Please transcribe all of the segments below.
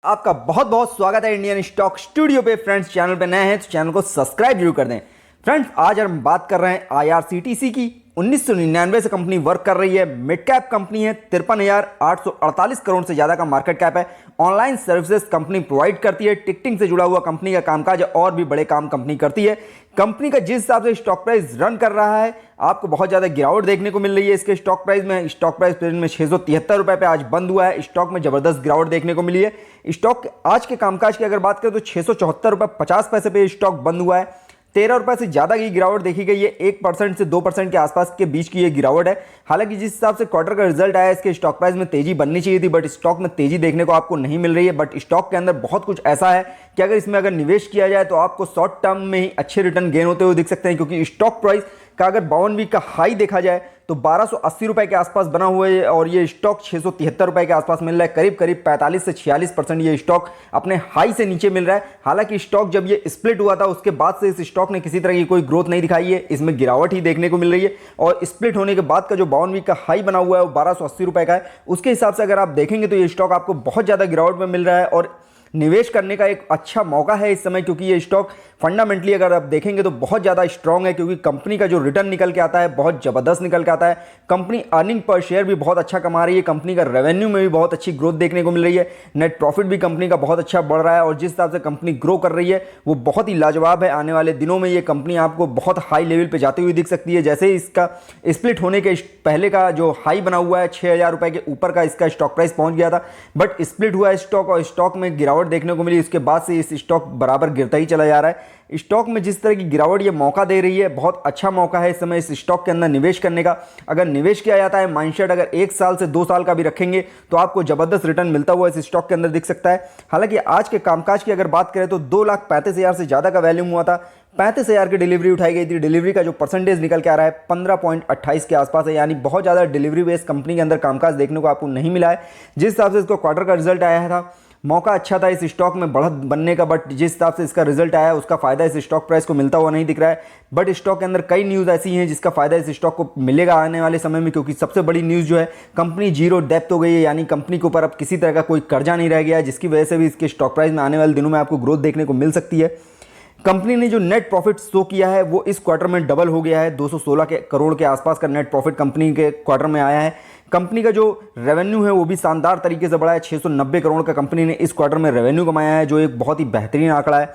आपका बहुत बहुत स्वागत है इंडियन स्टॉक स्टूडियो पे। फ्रेंड्स, चैनल पे नए हैं तो चैनल को सब्सक्राइब जरूर कर दें। फ्रेंड्स, आज हम बात कर रहे हैं आईआरसीटीसी की। 1999 से कंपनी वर्क कर रही है। मिड कैप कंपनी है। 53,848 करोड़ से ज़्यादा का मार्केट कैप है। ऑनलाइन सर्विसेज कंपनी प्रोवाइड करती है। टिकटिंग से जुड़ा हुआ कंपनी का कामकाज और भी बड़े काम कंपनी करती है। कंपनी का जिस हिसाब से स्टॉक प्राइस रन कर रहा है, आपको बहुत ज़्यादा गिरावट देखने को मिल रही है इसके स्टॉक प्राइस में। स्टॉक प्राइस प्रेजेंट में 673 रुपये पे आज बंद हुआ है। स्टॉक में ज़बरदस्त गिरावट देखने को मिली है। स्टॉक आज के कामकाज की अगर बात करें तो 674 रुपये 50 पैसे पे स्टॉक बंद हुआ है। 13 रुपये से ज़्यादा की गिरावट देखी गई है। 1% से 2% के आसपास के बीच की ये गिरावट है। हालांकि जिस हिसाब से क्वार्टर का रिजल्ट आया, इसके स्टॉक प्राइस में तेजी बननी चाहिए थी, बट स्टॉक में तेजी देखने को आपको नहीं मिल रही है। बट स्टॉक के अंदर बहुत कुछ ऐसा है कि अगर इसमें अगर निवेश किया जाए तो आपको शॉर्ट टर्म में ही अच्छे रिटर्न गेन होते हुए दिख सकते हैं, क्योंकि स्टॉक प्राइस का अगर 52 वीक का हाई देखा जाए तो 1280 रुपए के आसपास बना हुआ है और ये स्टॉक 673 रुपए के आसपास मिल रहा है। करीब करीब 45 से 46% ये स्टॉक अपने हाई से नीचे मिल रहा है। हालांकि स्टॉक जब ये स्प्लिट हुआ था उसके बाद से इस स्टॉक ने किसी तरह की कोई ग्रोथ नहीं दिखाई है। इसमें गिरावट ही देखने को मिल रही है और स्प्लिट होने के बाद का जो 52 वीक का हाई बना हुआ है वो 1280 रुपए का है। उसके हिसाब से अगर आप देखेंगे तो ये स्टॉक आपको बहुत ज़्यादा गिरावट में मिल रहा है और निवेश करने का एक अच्छा मौका है इस समय, क्योंकि ये स्टॉक फंडामेंटली अगर आप देखेंगे तो बहुत ज़्यादा स्ट्रांग है, क्योंकि कंपनी का जो रिटर्न निकल के आता है बहुत ज़बरदस्त निकल के आता है। कंपनी अर्निंग पर शेयर भी बहुत अच्छा कमा रही है। कंपनी का रेवेन्यू में भी बहुत अच्छी ग्रोथ देखने को मिल रही है। नेट प्रॉफिट भी कंपनी का बहुत अच्छा बढ़ रहा है और जिस हिसाब से कंपनी ग्रो कर रही है वो बहुत ही लाजवाब है। आने वाले दिनों में ये कंपनी आपको बहुत हाई लेवल पर जाती हुई दिख सकती है। जैसे ही इसका स्प्लिट होने के पहले का जो हाई बना हुआ है 6,000 रुपये के ऊपर का इसका स्टॉक प्राइस पहुंच गया था, बट स्प्लिट हुआ स्टॉक और स्टॉक में गिरावट देखने को मिली। उसके बाद से इस स्टॉक बराबर गिरता ही चला जा रहा है। स्टॉक में जिस तरह की गिरावट ये मौका दे रही है, बहुत अच्छा मौका है इस समय इस स्टॉक के अंदर निवेश करने का। अगर निवेश किया जाता है, माइंडसेट अगर 1 साल से 2 साल का भी रखेंगे तो आपको जबरदस्त रिटर्न मिलता हुआ इस स्टॉक के अंदर दिख सकता है। हालांकि आज के कामकाज की अगर बात करें तो 2,35,000 से ज़्यादा का वैल्यूम हुआ था। 35,000 की डिलीवरी उठाई गई थी। डिलीवरी का जो परसेंटेज निकल के आ रहा है 15.28 के आसपास है, यानी बहुत ज़्यादा डिलीवरी बेस्ड कंपनी के अंदर कामकाज देखने को आपको नहीं मिला है। जिस हिसाब से इसको क्वार्टर का रिजल्ट आया था, मौका अच्छा था इस स्टॉक में बढ़त बनने का, बट जिस हिसाब से इसका रिजल्ट आया उसका फायदा इस स्टॉक प्राइस को मिलता हुआ नहीं दिख रहा है। बट स्टॉक के अंदर कई न्यूज़ ऐसी हैं जिसका फायदा इस स्टॉक को मिलेगा आने वाले समय में, क्योंकि सबसे बड़ी न्यूज़ जो है कंपनी जीरो डेप्थ हो गई है, यानी कंपनी के ऊपर अब किसी तरह का कोई कर्जा नहीं रह गया है, जिसकी वजह से भी इसके स्टॉक प्राइस में आने वाले दिनों में आपको ग्रोथ देखने को मिल सकती है। कंपनी ने जो नेट प्रॉफिट शो किया है वो इस क्वार्टर में डबल हो गया है। 216 करोड़ के आसपास का नेट प्रॉफिट कंपनी के क्वार्टर में आया है। कंपनी का जो रेवेन्यू है वो भी शानदार तरीके से बढ़ा है। 690 करोड़ का कंपनी ने इस क्वार्टर में रेवेन्यू कमाया है, जो एक बहुत ही बेहतरीन आंकड़ा है।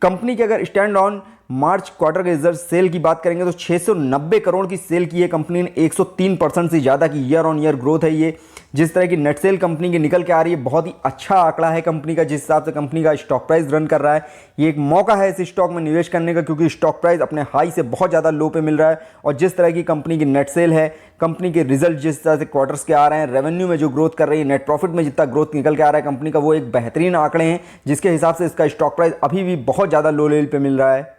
कंपनी के अगर स्टैंड ऑन मार्च क्वार्टर के रिजल्ट सेल की बात करेंगे तो 690 करोड़ की सेल की है कंपनी ने। 103% से ज़्यादा की ईयर ऑन ईयर ग्रोथ है ये। जिस तरह की नेट सेल कंपनी की निकल के आ रही है, बहुत ही अच्छा आंकड़ा है कंपनी का। जिस हिसाब से कंपनी का स्टॉक प्राइस रन कर रहा है, ये एक मौका है इस स्टॉक में निवेश करने का, क्योंकि स्टॉक प्राइस अपने हाई से बहुत ज़्यादा लो पे मिल रहा है। और जिस तरह की कंपनी की नेट सेल है, कंपनी के रिजल्ट जिस तरह से क्वार्टर्स के आ रहे हैं, रेवेन्यू में जो ग्रोथ कर रही है, नेट प्रॉफिट में जितना ग्रोथ निकल के आ रहा है कंपनी का, वो एक बेहतरीन आंकड़े हैं, जिसके हिसाब से इसका स्टॉक प्राइस अभी भी बहुत ज़्यादा लो लेवल पे मिल रहा है।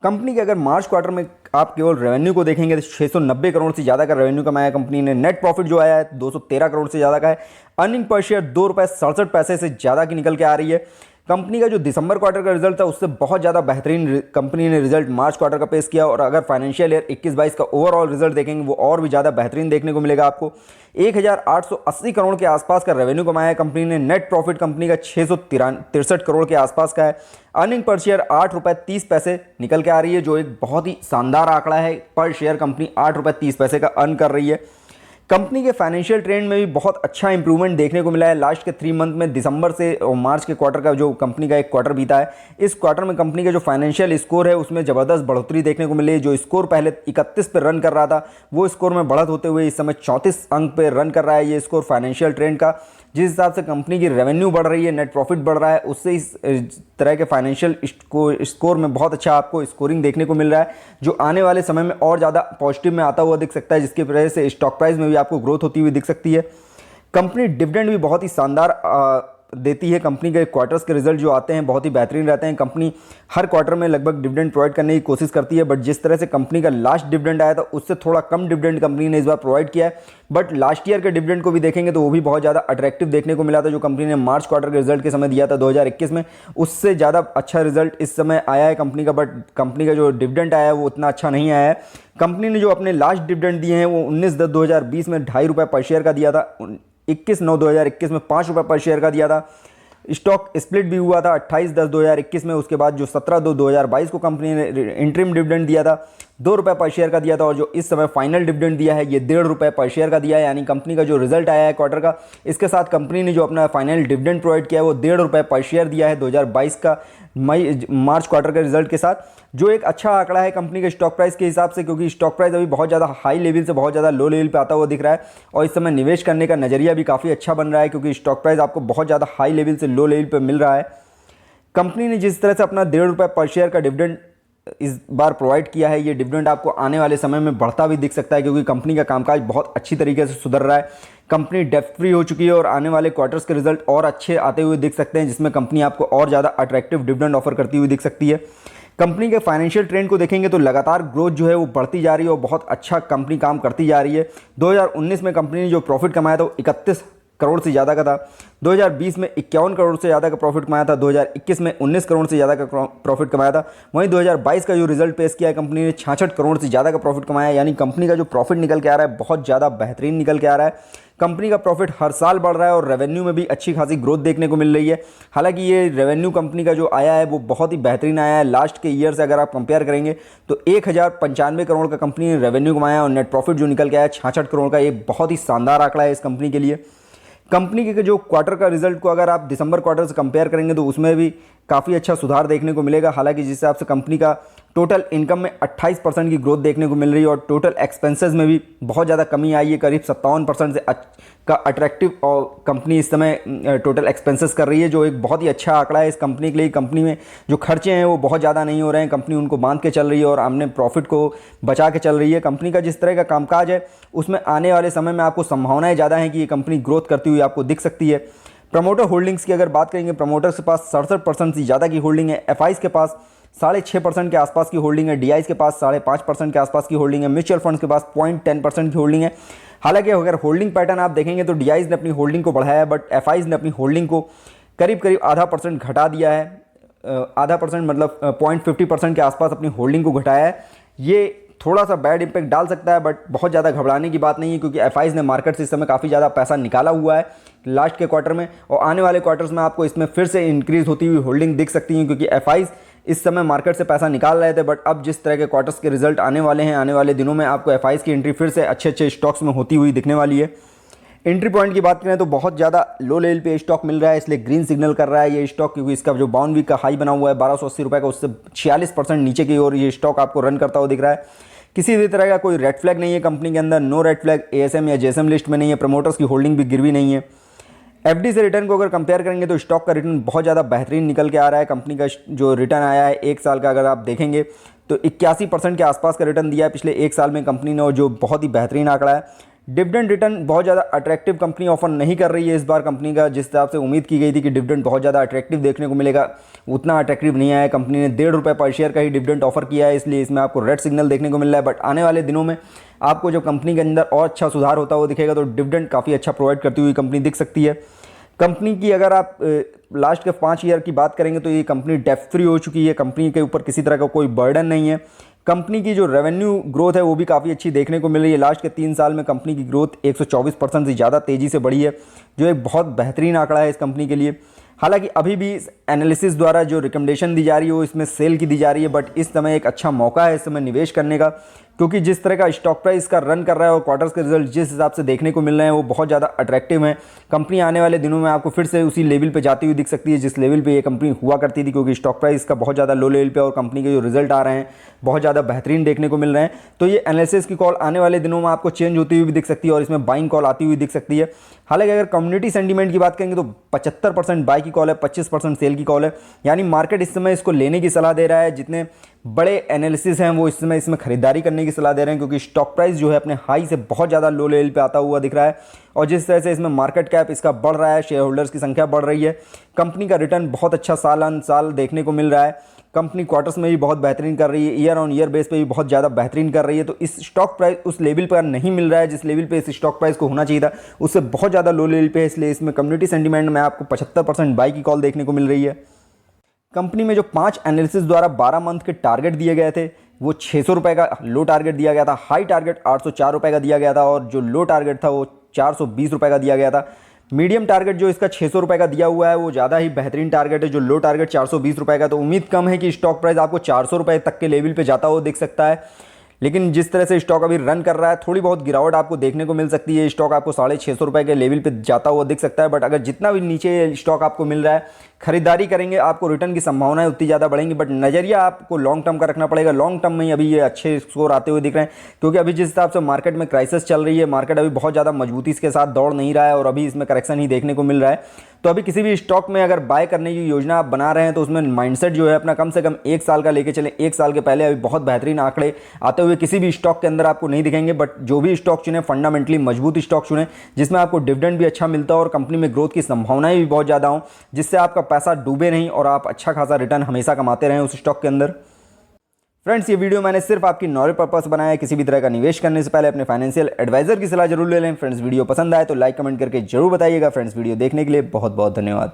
कंपनी के अगर मार्च क्वार्टर में आप केवल रेवेन्यू को देखेंगे तो 690 करोड़ से ज़्यादा का रेवेन्यू कमाया कंपनी ने। नेट प्रॉफिट जो आया है 213 करोड़ से ज़्यादा का है। अर्निंग पर शेयर 2 रुपये 67 पैसे से ज़्यादा की निकल के आ रही है। कंपनी का जो दिसंबर क्वार्टर का रिजल्ट था उससे बहुत ज़्यादा बेहतरीन कंपनी ने रिजल्ट मार्च क्वार्टर का पेश किया। और अगर फाइनेंशियल ईयर 21-22 का ओवरऑल रिजल्ट देखेंगे वो और भी ज़्यादा बेहतरीन देखने को मिलेगा आपको। 1,880 करोड़ के आसपास का रेवेन्यू कमाया है कंपनी ने। नेट प्रॉफिट कंपनी का 663 करोड़ के आसपास का है। अर्निंग पर शेयर 8 रुपये 30 पैसे निकल के आ रही है, जो एक बहुत ही शानदार आंकड़ा है। पर शेयर कंपनी 8 रुपये 30 पैसे का अर्न कर रही है। कंपनी के फाइनेंशियल ट्रेंड में भी बहुत अच्छा इंप्रूवमेंट देखने को मिला है लास्ट के 3 मंथ में। दिसंबर से और मार्च के क्वार्टर का जो कंपनी का एक क्वार्टर बीता है, इस क्वार्टर में कंपनी का जो फाइनेंशियल स्कोर है उसमें ज़बरदस्त बढ़ोतरी देखने को मिली। जो स्कोर पहले 31 पर रन कर रहा था वो स्कोर में बढ़त होते हुए इस समय 34 अंक पे रन कर रहा है ये स्कोर फाइनेंशियल ट्रेंड का। जिस हिसाब से कंपनी की रेवेन्यू बढ़ रही है, नेट प्रॉफिट बढ़ रहा है, उससे इस तरह के फाइनेंशियल स्कोर में बहुत अच्छा आपको स्कोरिंग देखने को मिल रहा है, जो आने वाले समय में और ज़्यादा पॉजिटिव में आता हुआ दिख सकता है, जिसकी वजह से स्टॉक प्राइस में भी आपको ग्रोथ होती हुई दिख सकती है। कंपनी डिविडेंड भी बहुत ही शानदार देती है। कंपनी के क्वार्टर्स के रिजल्ट जो आते हैं बहुत ही बेहतरीन रहते हैं। कंपनी हर क्वार्टर में लगभग डिविडेंड प्रोवाइड करने की कोशिश करती है, बट जिस तरह से कंपनी का लास्ट डिविडेंड आया था उससे थोड़ा कम डिविडेंड कंपनी ने इस बार प्रोवाइड किया है। बट लास्ट ईयर के डिविडेंड को भी देखेंगे तो वो भी बहुत ज़्यादा अट्रैक्टिव देखने को मिला था, जो कंपनी ने मार्च क्वार्टर के रिजल्ट के समय दिया था 2021 में। उससे ज़्यादा अच्छा रिजल्ट इस समय आया है कंपनी का, बट कंपनी का जो डिविडेंड आया है वो उतना अच्छा नहीं आया है। कंपनी ने जो अपने लास्ट डिविडेंड दिए हैं वो 19/10/2020 में 2.5 रुपये पर शेयर का दिया था। 21/9/2021 में 5 रुपये पर शेयर का दिया था। स्टॉक स्प्लिट भी हुआ था 28/10/2021 में। उसके बाद जो 17/2/2022 को कंपनी ने इंटरिम डिविडेंड दिया था, ₹2 पर शेयर का दिया था, और जो इस समय फाइनल डिविडेंड दिया है ये ₹1.5 पर शेयर का दिया है। यानी कंपनी का जो रिजल्ट आया है क्वार्टर का, इसके साथ कंपनी ने जो अपना फाइनल डिविडेंड प्रोवाइड किया है वो ₹1.5 पर शेयर दिया है 2022 का मार्च क्वार्टर के रिजल्ट के साथ, जो एक अच्छा आंकड़ा है कंपनी के स्टॉक प्राइस के हिसाब से, क्योंकि स्टॉक प्राइस अभी बहुत ज़्यादा हाई लेवल से बहुत ज़्यादा लो लेवल पे आता हुआ दिख रहा है। और इस समय निवेश करने का नज़रिया भी काफ़ी अच्छा बन रहा है, क्योंकि स्टॉक प्राइस आपको बहुत ज़्यादा हाई लेवल से लो लेवल पे मिल रहा है। कंपनी ने जिस तरह से अपना ₹1.5 पर शेयर का डिविडेंड इस बार प्रोवाइड किया है, ये डिविडेंड आपको आने वाले समय में बढ़ता भी दिख सकता है, क्योंकि कंपनी का कामकाज बहुत अच्छी तरीके से सुधर रहा है। कंपनी डेब्ट फ्री हो चुकी है और आने वाले क्वार्टर्स के रिजल्ट और अच्छे आते हुए दिख सकते हैं, जिसमें कंपनी आपको और ज़्यादा अट्रैक्टिव डिविडेंड ऑफर करती हुई दिख सकती है। कंपनी के फाइनेंशियल ट्रेंड को देखेंगे तो लगातार ग्रोथ जो है वो बढ़ती जा रही है और बहुत अच्छा कंपनी काम करती जा रही है। 2019 में कंपनी ने जो प्रॉफिट कमाया था वो 31 करोड़ से ज़्यादा का था। 2020 में 51 करोड़ से ज़्यादा का प्रॉफिट कमाया था। 2021 में 19 करोड़ से ज़्यादा का प्रॉफिट कमाया था। वहीं 2022 का जो रिजल्ट पेश किया है कंपनी ने 66 करोड़ से ज़्यादा का प्रॉफिट कमाया है। यानी कंपनी का जो प्रॉफिट निकल के आ रहा है बहुत ज़्यादा बेहतरीन निकल के आ रहा है। कंपनी का प्रॉफिट हर साल बढ़ रहा है और रेवेन्यू में भी अच्छी खासी ग्रोथ देखने को मिल रही है। हालांकि ये रेवेन्यू कंपनी का जो आया है वो बहुत ही बेहतरीन आया है। लास्ट के ईयर से अगर आप कंपेयर करेंगे तो 1095 करोड़ का कंपनी ने रेवेन्यू कमाया और नेट प्रॉफिट जो निकल के आया 66 करोड़ का। ये बहुत ही शानदार आंकड़ा है इस कंपनी के लिए। कंपनी के जो क्वार्टर का रिजल्ट को अगर आप दिसंबर क्वार्टर से कंपेयर करेंगे तो उसमें भी काफ़ी अच्छा सुधार देखने को मिलेगा। हालांकि जिस हिसाब से कंपनी का टोटल इनकम में 28% की ग्रोथ देखने को मिल रही है और टोटल एक्सपेंसेस में भी बहुत ज़्यादा कमी आई है, करीब 57% से का अट्रैक्टिव और कंपनी इस समय टोटल एक्सपेंसेस कर रही है, जो एक बहुत ही अच्छा आंकड़ा है इस कंपनी के लिए। कंपनी में जो खर्चे हैं वो बहुत ज़्यादा नहीं हो रहे हैं, कंपनी उनको बांध के चल रही है और हमने प्रॉफिट को बचा के चल रही है। कंपनी का जिस तरह का कामकाज है उसमें आने वाले समय में आपको संभावनाएं ज़्यादा हैं कि ये कंपनी ग्रोथ करती हुई आपको दिख सकती है। प्रमोटर होल्डिंग्स की अगर बात करेंगे, प्रमोटर्स के पास 67% से ज़्यादा की होल्डिंग है। एफआईज के पास 6.5% के आसपास की होल्डिंग है। डीआईज के पास 5.5% के आसपास की होल्डिंग है। म्यूचुअल फंड्स के पास 0.10% की होल्डिंग है। हालांकि अगर होल्डिंग पैटर्न आप देखेंगे तो डीआईज ने अपनी होल्डिंग को बढ़ाया है, बट एफआईज ने अपनी होल्डिंग को करीब करीब ½ % घटा दिया है। ½ % मतलब 0.50% के आसपास अपनी होल्डिंग को घटाया है। ये थोड़ा सा बैड इंपैक्ट डाल सकता है, बट बहुत ज़्यादा घबराने की बात नहीं है, क्योंकि एफआईज ने मार्केट से इस समय काफ़ी ज़्यादा पैसा निकाला हुआ है लास्ट के क्वार्टर में, और आने वाले क्वार्टर्स में आपको इसमें फिर से इंक्रीज होती हुई होल्डिंग दिख सकती है, क्योंकि एफआईज इस समय मार्केट से पैसा निकाल रहे थे। बट अब जिस तरह के क्वार्टर्स के रिजल्ट आने वाले हैं, आने वाले दिनों में आपको एफआईज की एंट्री फिर से अच्छे अच्छे स्टॉक्स में होती हुई दिखने वाली है। एंट्री पॉइंट की बात करें तो बहुत ज़्यादा लो लेवल पे स्टॉक मिल रहा है, इसलिए ग्रीन सिग्नल कर रहा है ये स्टॉक, क्योंकि इसका जो बाउंड वीक का हाई बना हुआ है 1280 रुपये का, उससे 46% नीचे की ओर ये स्टॉक आपको रन करता हुआ दिख रहा है। किसी भी तरह का कोई रेड फ्लैग नहीं है कंपनी के अंदर, नो रेड फ्लैग एएसएम या जेएसएम लिस्ट में नहीं है। प्रमोटर्स की होल्डिंग भी गिरवी नहीं है। एफडी से रिटर्न को अगर कंपेयर करेंगे तो स्टॉक का रिटर्न बहुत ज़्यादा बेहतरीन निकल के आ रहा है। कंपनी का जो रिटर्न आया है एक साल का अगर आप देखेंगे तो 81% के आसपास का रिटर्न दिया है पिछले एक साल में कंपनी ने, और जो बहुत ही बेहतरीन आंकड़ा है। डिविडेंड रिटर्न बहुत ज़्यादा अट्रैक्टिव कंपनी ऑफर नहीं कर रही है इस बार। कंपनी का जिस हिसाब से उम्मीद की गई थी कि डिविडेंड बहुत ज़्यादा अट्रैक्टिव देखने को मिलेगा, उतना अट्रैक्टिव नहीं आया। कंपनी ने ₹1.5 पर शेयर का ही डिविडेंड ऑफर किया है, इसलिए इसमें आपको रेड सिग्नल देखने को मिल रहा है। बट आने वाले दिनों में आपको जब कंपनी के अंदर और अच्छा सुधार होता हुआ दिखेगा तो डिविडेंड काफ़ी अच्छा प्रोवाइड करती हुई कंपनी दिख सकती है। कंपनी की अगर आप लास्ट के 5 ईयर की बात करेंगे तो ये कंपनी डेब्ट फ्री हो चुकी है। कंपनी के ऊपर किसी तरह का कोई बर्डन नहीं है। कंपनी की जो रेवेन्यू ग्रोथ है वो भी काफ़ी अच्छी देखने को मिल रही है। लास्ट के 3 साल में कंपनी की ग्रोथ 124% से ज़्यादा तेज़ी से बढ़ी है, जो एक बहुत बेहतरीन आंकड़ा है इस कंपनी के लिए। हालांकि अभी भी एनालिसिस द्वारा जो रिकमेंडेशन दी जा रही है वो इसमें सेल की दी जा रही है, बट इस समय एक अच्छा मौका है इस समय निवेश करने का, क्योंकि जिस तरह का स्टॉक प्राइस का रन कर रहा है और क्वार्टर्स के रिजल्ट जिस हिसाब से देखने को मिल रहे हैं वो बहुत ज़्यादा अट्रैक्टिव हैं। कंपनी आने वाले दिनों में आपको फिर से उसी लेवल पे जाती हुई दिख सकती है जिस लेवल पे ये कंपनी हुआ करती थी, क्योंकि स्टॉक प्राइस का बहुत ज़्यादा लो लेवल पे और कंपनी के जो रिजल्ट आ रहे हैं बहुत ज़्यादा बेहतरीन देखने को मिल रहे हैं। तो ये एनालिसिस की कॉल आने वाले दिनों में आपको चेंज होती हुई भी दिख सकती है और इसमें बाइंग कॉल आती हुई दिख सकती है। हालांकि अगर कम्युनिटी सेंटीमेंट की बात करेंगे तो 75% बाई की कॉल है, 25% सेल की कॉल है। यानी मार्केट इस समय इसको लेने की सलाह दे रहा है। जितने बड़े एनालिसिस हैं वो इस समय इसमें खरीदारी करने की सलाह दे रहे हैं, क्योंकि स्टॉक प्राइस जो है अपने हाई से बहुत ज़्यादा लो लेवल पे आता हुआ दिख रहा है और जिस तरह से इसमें मार्केट कैप इसका बढ़ रहा है, शेयर होल्डर्स की संख्या बढ़ रही है, कंपनी का रिटर्न बहुत अच्छा साल साल देखने को मिल रहा है। कंपनी क्वार्टर्स में भी बहुत बेहतरीन कर रही है, ईयर ऑन ईयर बेस पे भी बहुत ज़्यादा बेहतरीन कर रही है। तो इस स्टॉक प्राइस उस लेवल पर नहीं मिल रहा है जिस लेवल पे इस स्टॉक प्राइस को होना चाहिए था, उससे बहुत ज़्यादा लो लेवल पे है। इसलिए इसमें कम्युनिटी सेंटीमेंट में आपको 75% बाई की कॉल देखने को मिल रही है। कंपनी में जो 5 एनालिसिस द्वारा 12 मंथ के टारगेट दिए गए थे वो 600 रुपये का लो टारगेट दिया गया था, हाई टारगेट 804 रुपये का दिया गया था और जो लो टारगेट था वो 420 रुपये का दिया गया था। मीडियम टारगेट जो इसका 600 रुपये का दिया हुआ है वो ज़्यादा ही बेहतरीन टारगेट है। जो लो टारगेट 420 रुपये का, तो उम्मीद कम है कि स्टॉक प्राइस आपको 400 रुपये तक के लेवल पे जाता हो दिख सकता है। लेकिन जिस तरह से स्टॉक अभी रन कर रहा है, थोड़ी बहुत गिरावट आपको देखने को मिल सकती है। स्टॉक आपको 650 रुपये के लेवल पे जाता हुआ दिख सकता है। बट अगर जितना भी नीचे स्टॉक आपको मिल रहा है, खरीदारी करेंगे, आपको रिटर्न की संभावनाएं उतनी ज़्यादा बढ़ेंगी। बट नज़रिया आपको लॉन्ग टर्म का रखना पड़ेगा। लॉन्ग टर्म में ही अभी ये अच्छे स्कोर आते हुए दिख रहे हैं, क्योंकि अभी जिस हिसाब से मार्केट में क्राइसिस चल रही है, मार्केट अभी बहुत ज़्यादा मजबूती के साथ दौड़ नहीं रहा है और अभी इसमें करेक्शन ही देखने को मिल रहा है। तो अभी किसी भी स्टॉक में अगर बाय करने की योजना आप बना रहे हैं, तो उसमें माइंडसेट जो है अपना कम से कम 1 साल का लेके चलें। 1 साल के पहले अभी बहुत बेहतरीन आंकड़े आते हुए किसी भी स्टॉक के अंदर आपको नहीं दिखेंगे। बट जो भी स्टॉक चुने, फंडामेंटली मजबूत स्टॉक चुने, जिसमें आपको डिविडेंड भी अच्छा मिलता हो और कंपनी में ग्रोथ की संभावनाएं भी बहुत ज़्यादा हों, जिससे आपका पैसा डूबे नहीं और आप अच्छा खासा रिटर्न हमेशा कमाते रहें उस स्टॉक के अंदर। फ्रेंड्स, ये वीडियो मैंने सिर्फ आपकी नॉलेज पर्पस बनाया है। किसी भी तरह का निवेश करने से पहले अपने फाइनेंशियल एडवाइजर की सलाह जरूर ले लें। फ्रेंड्स, वीडियो पसंद आए तो लाइक कमेंट करके जरूर बताइएगा। फ्रेंड्स, वीडियो देखने के लिए बहुत बहुत धन्यवाद।